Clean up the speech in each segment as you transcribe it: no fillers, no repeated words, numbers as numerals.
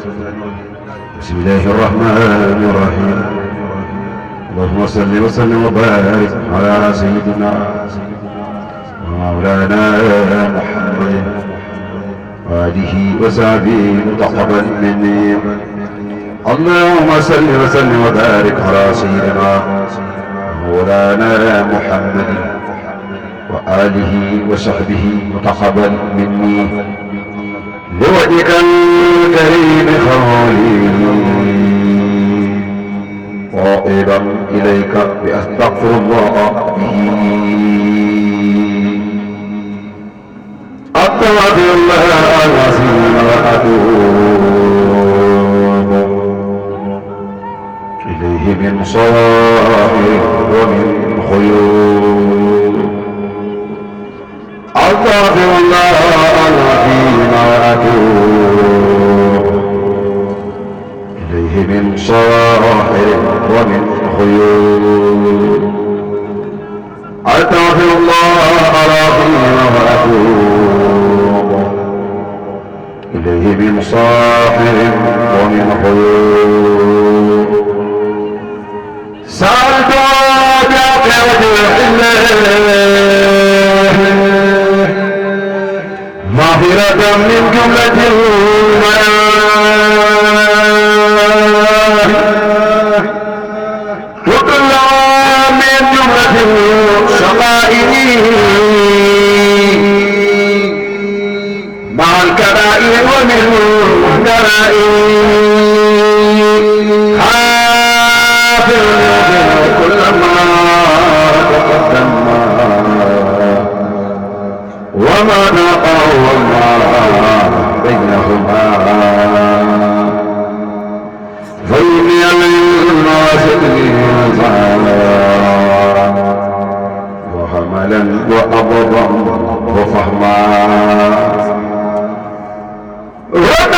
بسم الله الرحمن الرحيم. اللهم صل وسلم وبارك على سيدنا ومولانا محمد وآله وصحبه تقبل مني. اللهم صل وسلم وبارك على سيدنا ومولانا محمد وآله وصحبه تقبل مني. لوجهك الكريم خالي طائبا إليك بأستغفر الله به. أستغفر الله العظيم وأتوب إليه من صائر ومن خيور. أستغفر الله العظيم وأتوب إليه من صاحر ومن خيور. أستغفر الله العظيم وأتوب إليه من صاحر ومن خيور. سألت بعقبة الله مغفرة من جملة المناهي وكل من جملة الشقائق مع الكبائر ومن الكبائر. حافظ كل ما تقدم وما تقوى بينهما. فإني للناس وحملا وأبضا وفهما. يا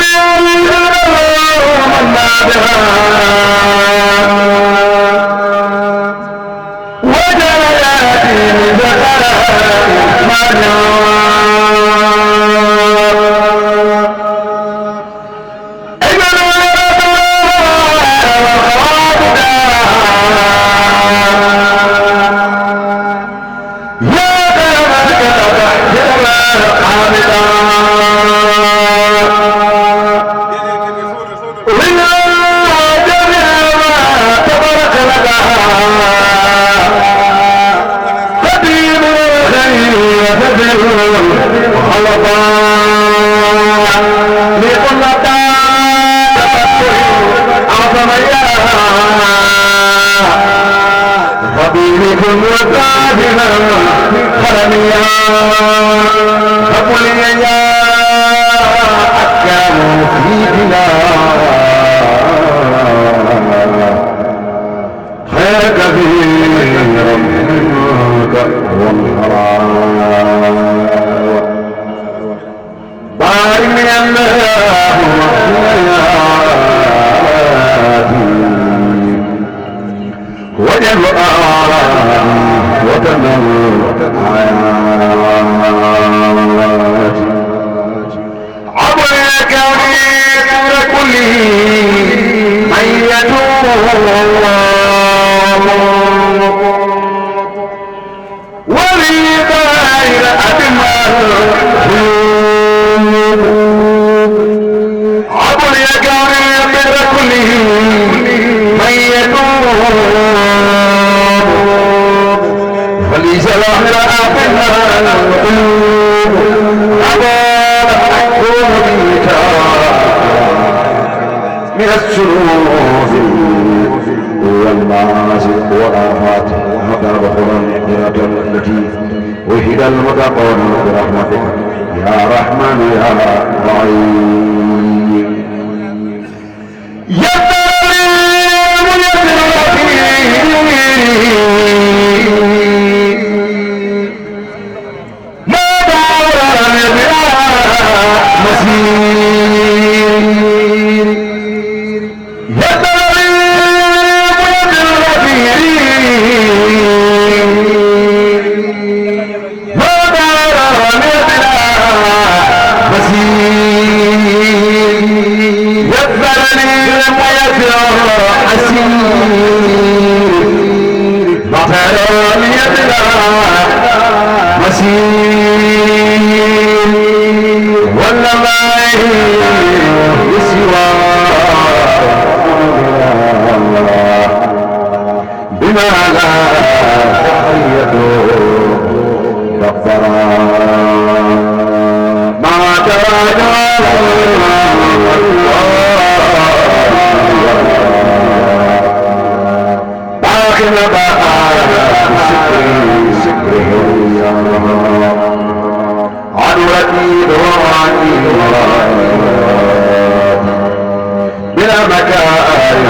بلا مكان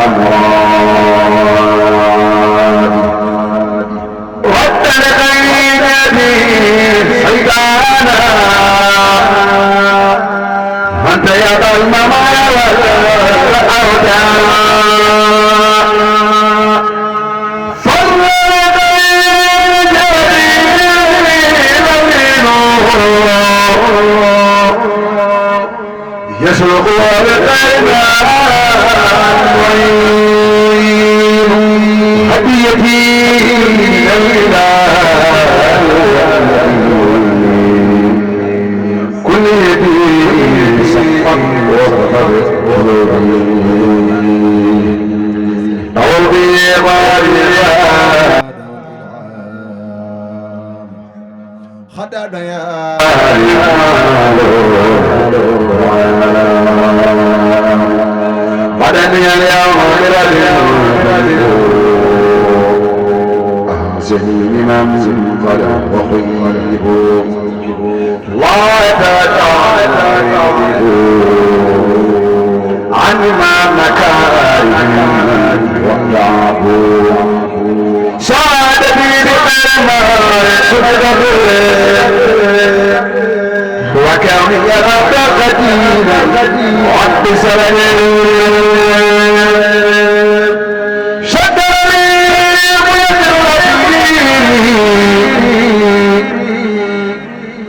أمراض رد لغير يدي سيدانا أنت يا ظلم والأوداع يسلق بالقلب هديتي كل يدي صفا قلبي خدنا يا بدني اليوم أحسني من قلب وخيب لا يتجاهل عن ما مكاره واللعب سعادتي بما سبقه وكوني رب قديما رب سلام شدني ويدرني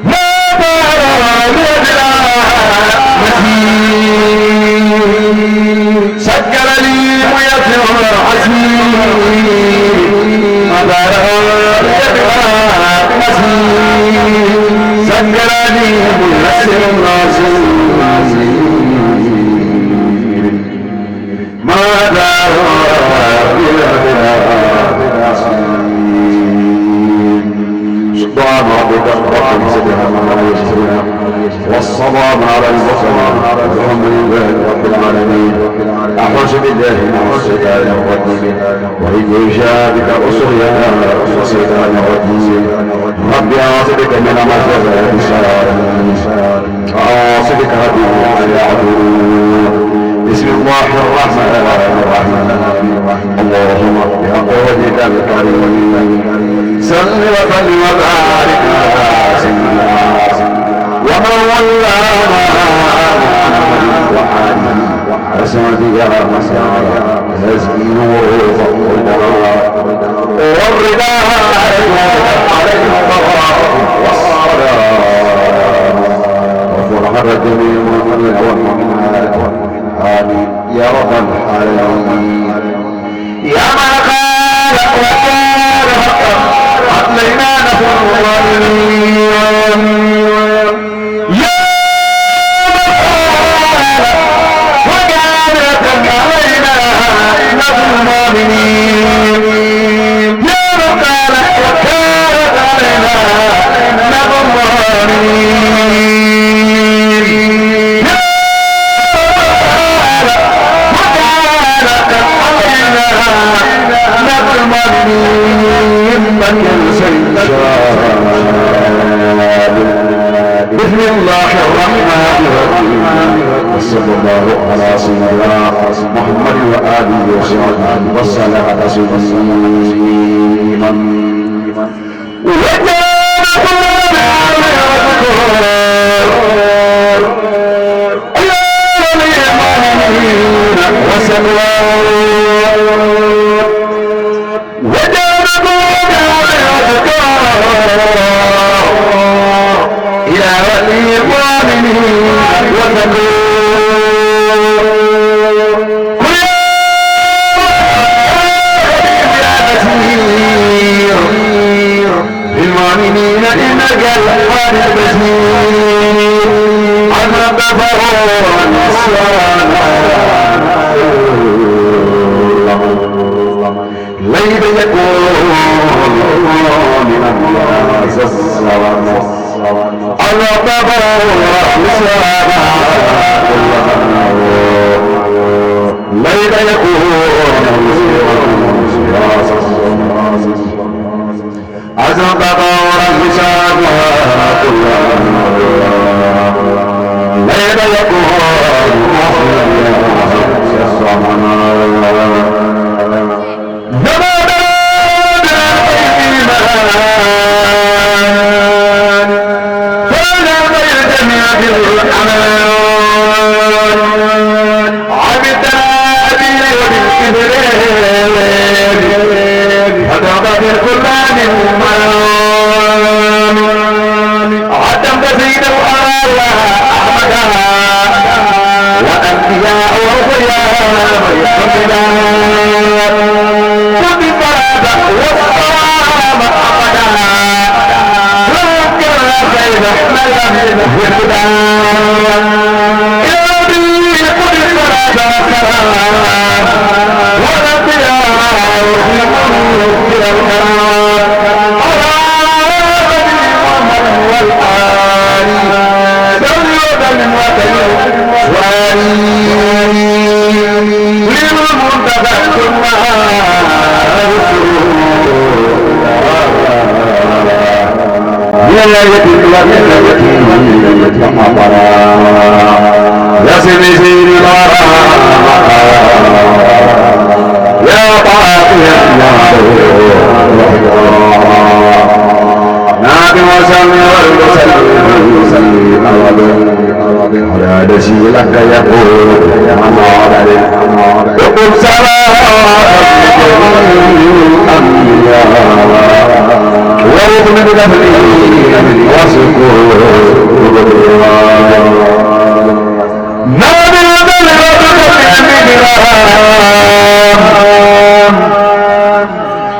ما بارا يدرى سكر لي ويدرى عزيز ما بارا يدرى سكرني ميسر الناصر ماذا سبحان ربك رب العزة عما يصفون والسلام على المرسلين والحمد لله رب العالمين. أعوذ بالله من الشيطان الرجيم وإن جاء بك رسلنا الشيطان الرجيم رب أعوذ بك من همزات الشياطين أعوذ بك رب أن يحضرون. بسم الله الرحمن الرحيم. اللهم بحق وجهك الكريم صل وسلم وبارك على سيدنا ومن ولانا وآله وصحبه يا مسار تزكين وفقنا والرضا عليه الصلاة والسلام وفرح الجميع والمؤمنات آمين يا رب العالمين. يا من خالق وكان حقا علينا نفر الظالمين يا من خالق وكان حقا علينا نفر المؤمنين يا من خالق وكان علينا نفر الظالمين بسم الله الرحمن الرحيم وصلى الله على سيدنا محمد وآله وصحبه وسلم تسليما. ليس يكون ولاية فحضرا يا سيدي الورى يا طاقي نادي وسلم والمسلم على رسولك يقول يا نار يقول سلام الأنبياء ورحمة الأهلين وسكون نادي وسلم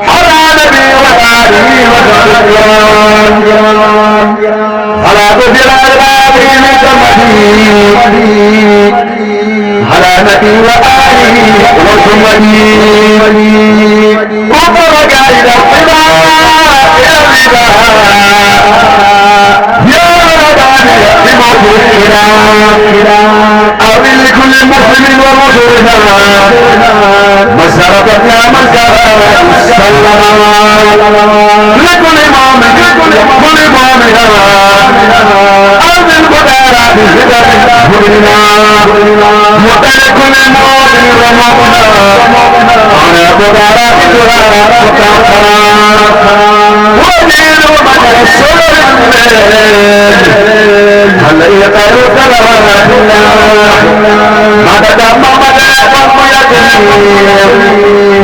على نبي وآله على كثير الأبابين على نبي وآله وسلم وفرق إلى الصلاة يا ربا يا رباني بموتنا أرضي لكل مسلم ومسلمة مسرة يا مسرة السلام لكل مؤمن كل مؤمن أرض القدارة بهدى مؤمنا مطلع كل مؤمن ومؤمنة على قدارة بهدى مطلقا ودين ومن السر هل يقال كلمات الله مدد مدد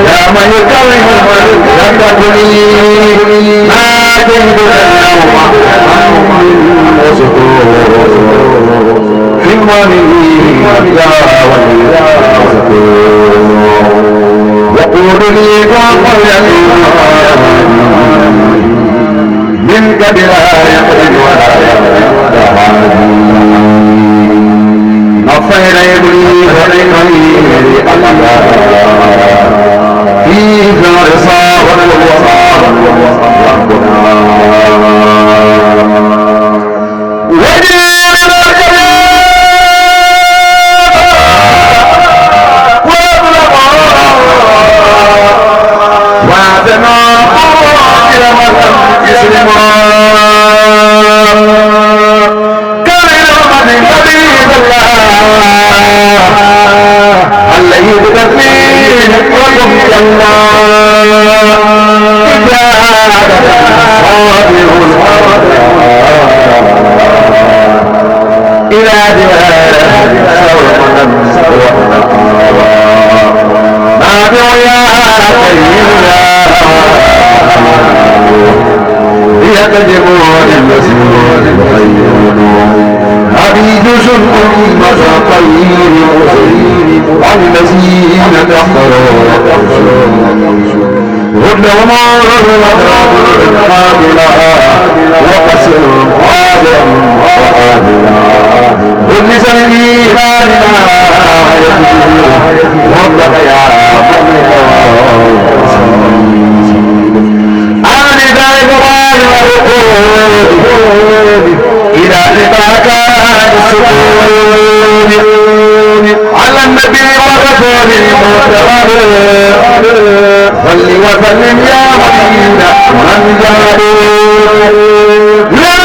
يا من يكرم يتقني ما جهد اليوم في الولي يقول لي منك بلا يقين ولا نصير يبني وليغير الله فيه الرصا والوصال ربنا وجيل الكلام وعدنا إلى مدى يسلمون كلمة من حبيب الله عليه بتسليم ويوم الله إجابة صابر إلى ديار سوى نابع يا كريم يكذبون المسلمون يخيرون عبيد سلطة المساطير والذين كفروا هدهم قابلا وقسر قادم وقابلا كل سنين وقت يا إلى رضاك السكون على النبي والرسول المعتبر صل وسلم يا مدينة من جابوا لا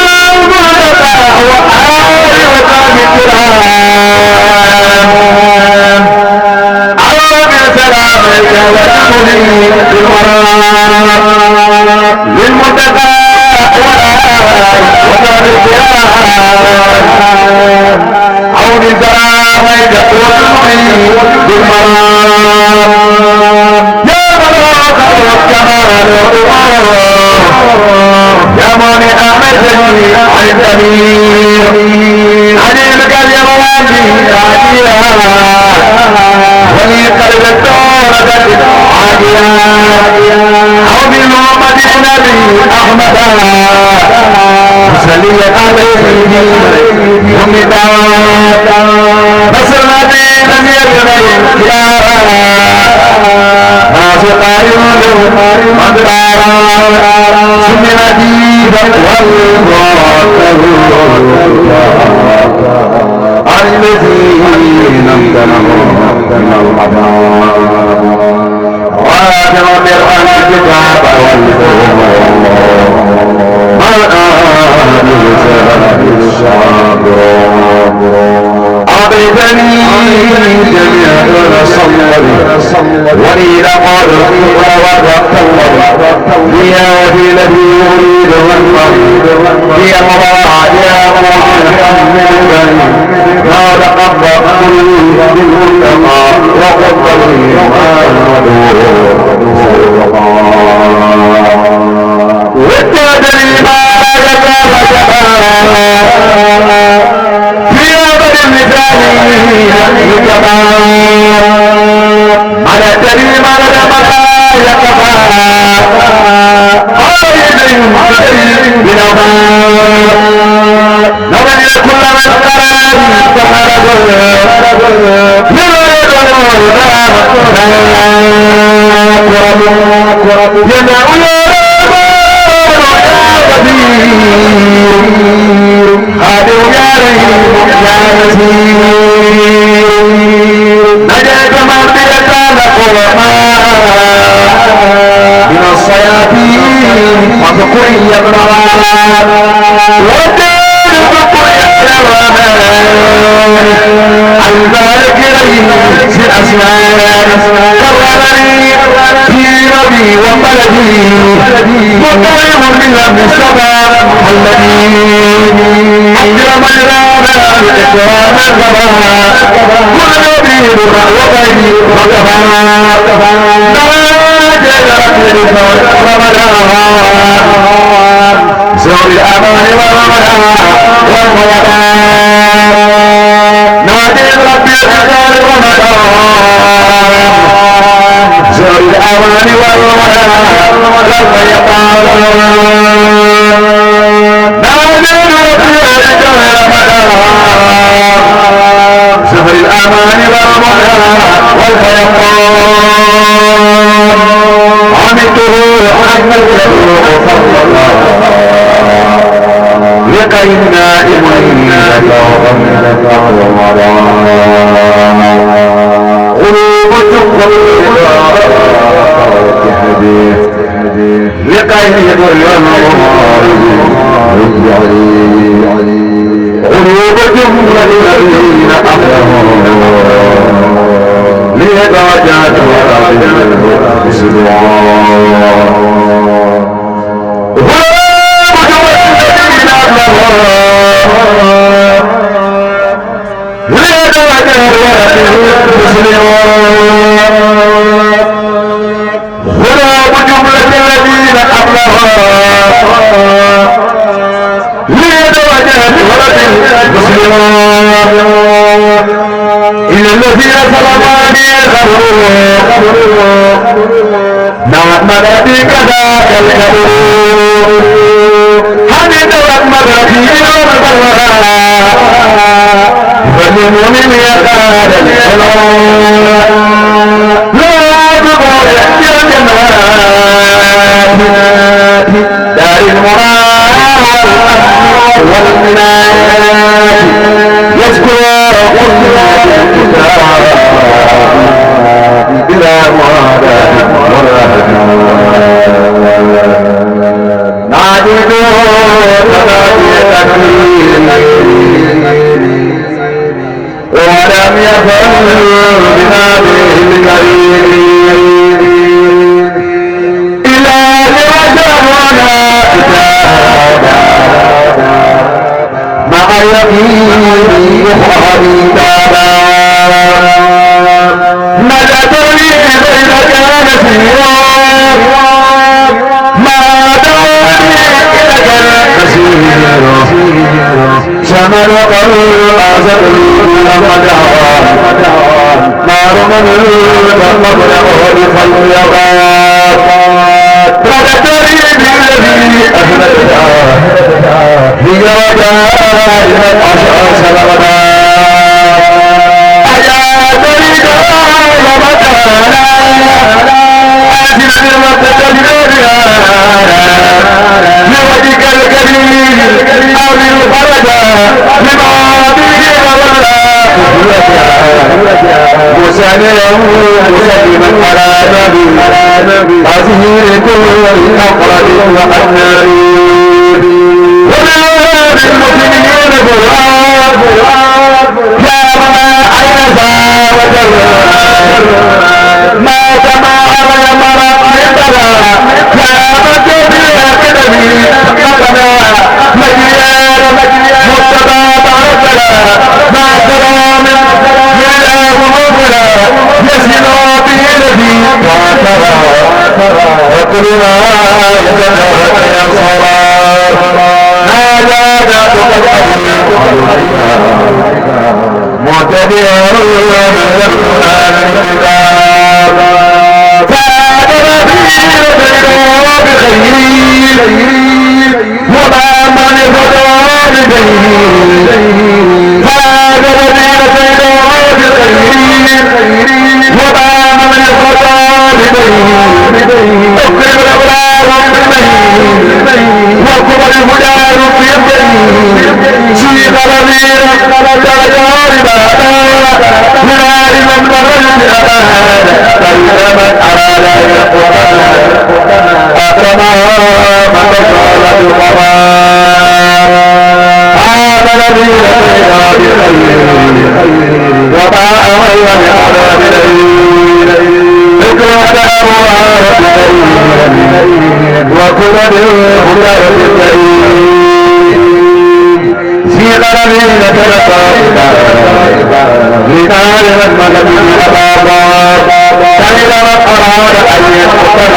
مرتبع وآل وصحب الكرام عرب سلامك والمنين بالمرام للمتقى عون سلامك والمعين بالمرام يا ملاك والكمال يا مانع أمرتني عن الدمير عليك اليواني عاجلا ولي قلب الدورة عاجلا أو بالمحمد النبي أحمد صلي عليه ومدا بصرنا بين اليمين يا سقايون مدرارا سمنا ديبا والغاته الذين امتنعوا من العذاب وآتوا بالعن الكتاب والحكم ولي لقد وردت يا في الذي يريد يا مراد يا محمد ما تقبل بالمنتقى وقبل وتدري ما في أبد المثال على تريم على مكا يكفى لمن يكون من من الصيادين وذكر يبرى ودار ذكر يبرى البارك إليه في الأسنان كرمني في ربي وبلدي مطعم من المصطفى الذي أكرم الإكرام الغباء والنبي وغيري وكفى زور الأمان والرمضان والغيبان نادي ربي الأمان والرمضان زور الأمان والرمضان والغيبان نادي ربي الأمان زور الأمان والرمضان والغيبان عمته عمته صلى الله لقي النائمين غروب تقبل لقي غروب جمل الذين أخذهم لدرجات غراب جملة الذين إلى الذين ظلماني نعم ربي كذاك الكبر حمد رحمة ربي فللمؤمن يكاد الحلال لا تقول يحجر جنات دار المراد والمنات يذكر بلا مراد ولا نعجب ولم يفعل بهذه الكريم إلا لوجهنا مع يمين وحبيبنا مددني بينك نسيرا ما دعني إليك نسيرا شمل الأزل المدعوان نار من المبلغ لخلق مددني بالذي أهلكها هي ودائما عشر سلامنا لوجهك الكريم أو الفرج لماضيه ولا مسلما على نبي تظهير كل أقرب وأنبي ولا للمؤمنين قرآن يا ما أيضا وجل في قرن لتلقى لنعلم المدن أبابا كيف أراد أن يقتل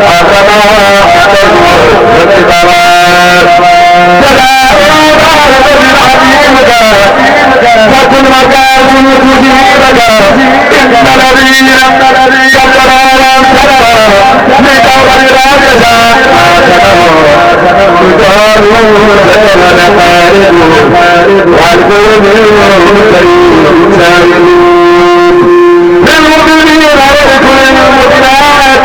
أخذها والتبارات فكل مكان تجيبك إن الذين كفروا لم ترى لدور الراجزة تدارون لنا خالد والقلوب المسلمين للمؤمنين ولكل المؤمنات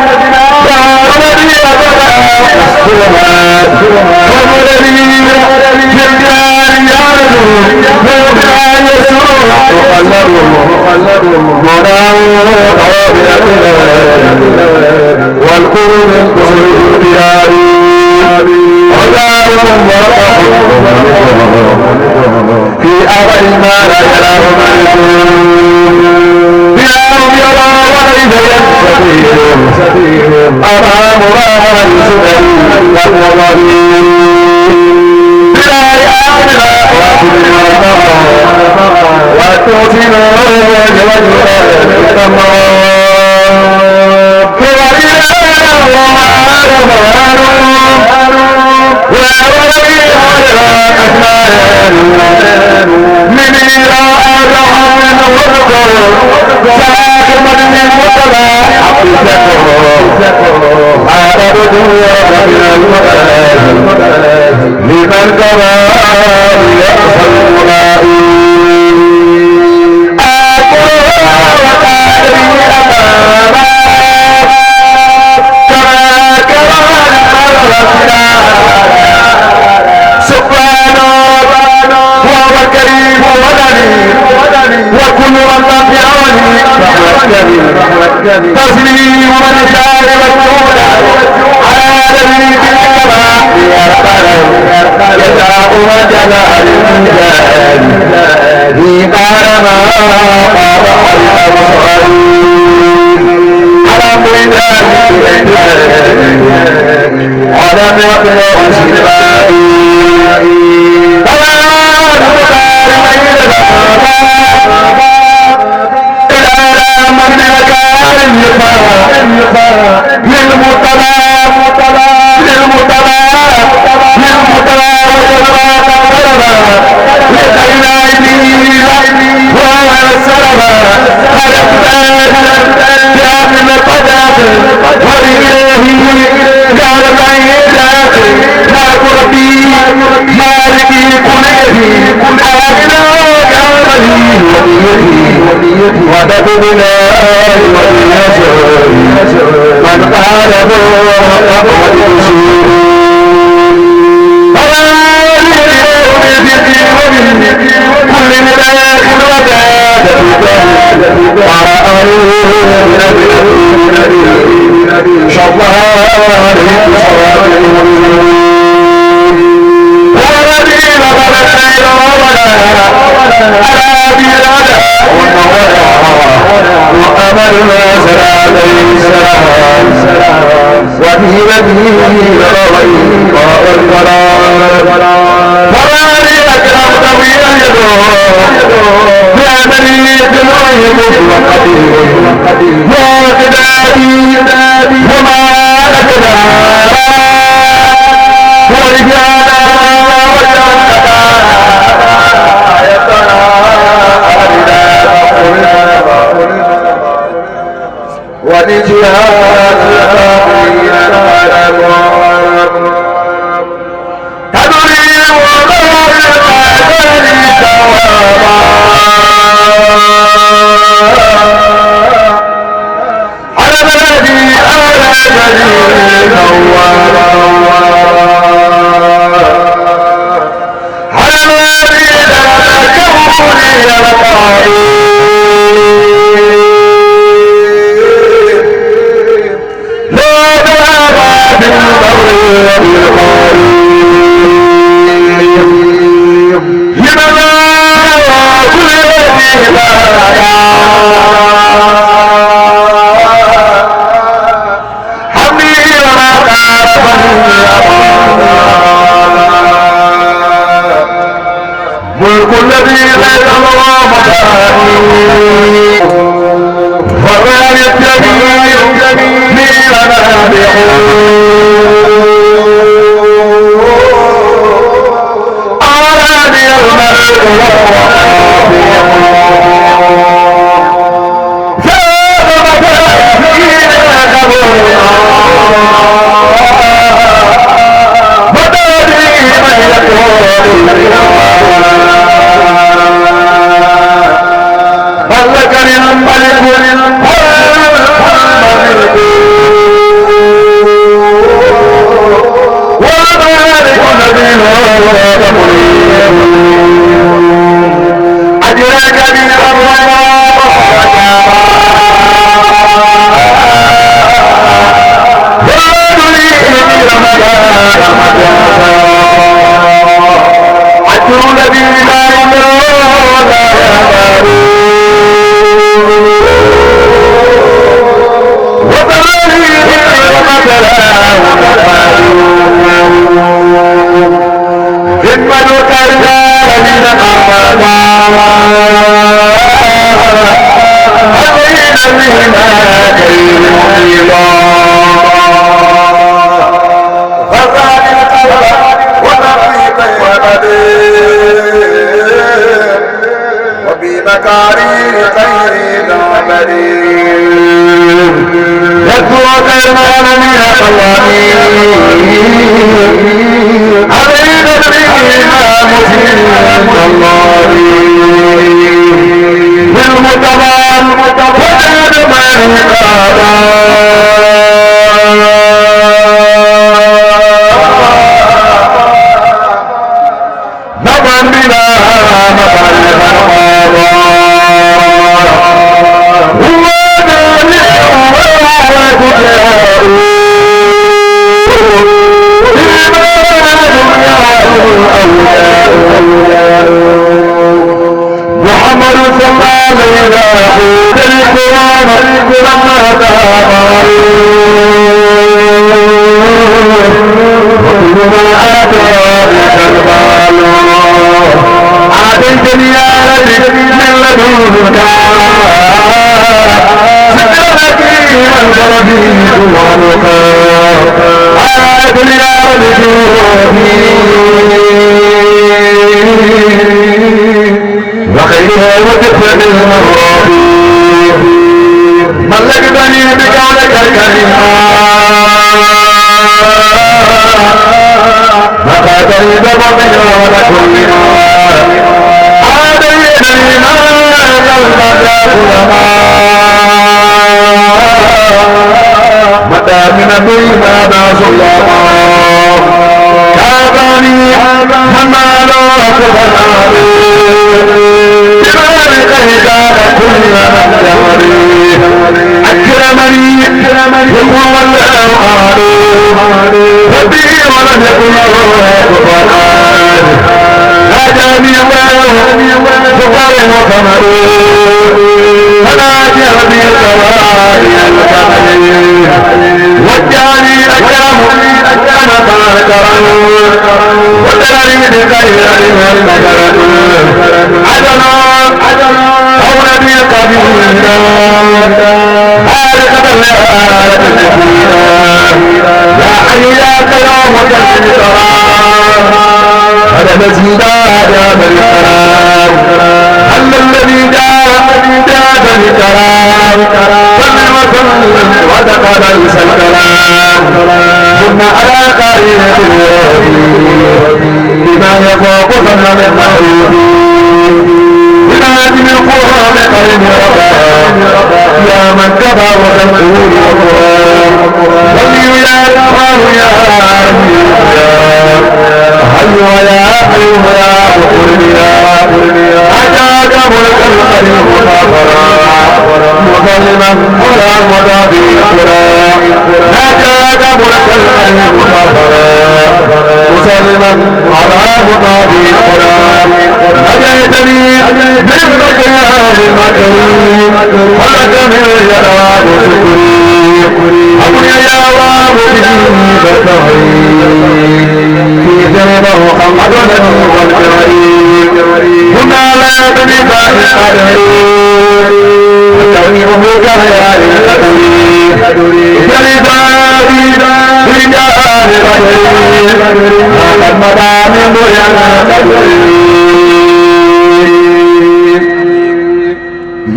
دار الذين بدأوا الصلوات هم الذين في الدار يعرضون بما يسوع وقلبهم مناوط والقلوب المسلمين في أول ما لا يراه بياهم يرى وليس يستطيع أمام رأى السبيل والوضيل بلا يأمنا وتوتنا وجه لمن كما يأخذ وكل من تبعني تسليم من شاء والجود عالمي بالكمال يدعو وجلال الجلال في قارما قارح الأبصارين على ميدان على ميدان سلمائي ودبنا من قال وأمرنا سلام السلام وفي نبيه رويق والقرار فراري أكرم طويل يدو بأمري جنوه وقدير وقدادي وما لكنا ورجانا ولجهاد الآخرين تدري وغير الآخرين دوابا على بلدي على جليل نوارا على بلدي لا كوني لقائي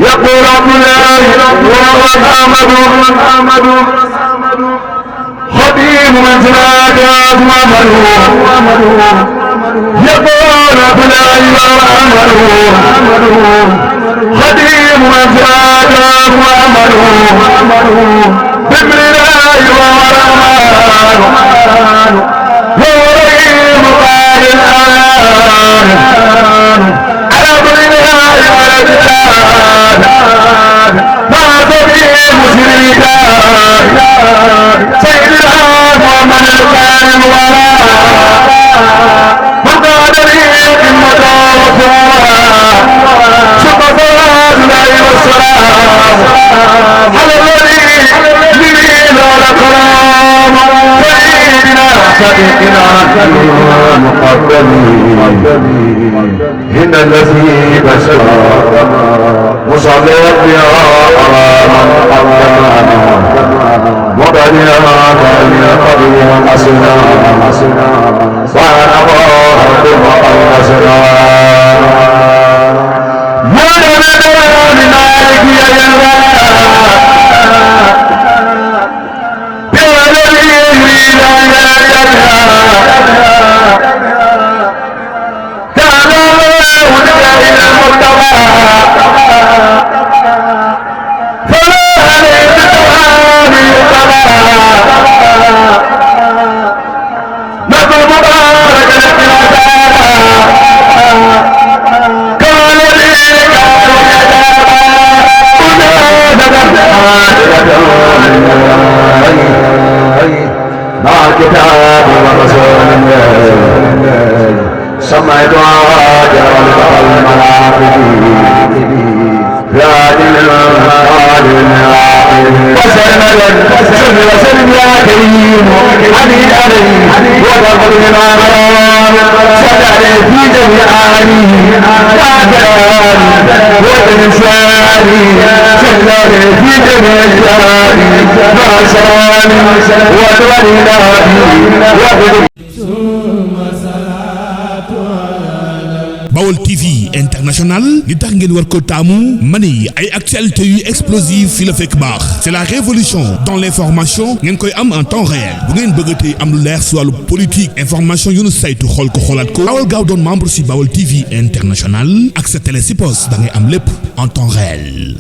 يقول عبد الله محمد خديم من زاد وعمله يقول عبد الله محمد خديم من زاد بسم الله الرحمن يوريم قال الآن على ظلها على الجلال ما تبي مشركان سيدنا محمد الكان الوراء وقال لي قمة رسولها شق صلاة الله والسلام على الذي لمن الكرام سيدنا صديقنا المقدم هند الذي بشر مصليا بها على من قدمنا وبنيا بني قبيلا حسنا وعن بهم قيسنا ولنا من مالك يا مع كتاب ورسول سمعت عاجر المنافق راجل وسلم يا كريم علي وضرب لنا سدر في جميعاني وتنساني سدر في جميعاني ناصراني وتولي Baol TV International li tax ngeen war ko taamu mani ay actualité yu explosive fi la fekk baax c'est la révolution dans l'information ngeen koy am en temps réel bu ngeen bëggatee am lu leer si wàllu politique information yu nu saytu xool ko xoolaat ko Baol gaaw doon membre si Baol TV International ak sa télé si poste da ngay am lépp en temps réel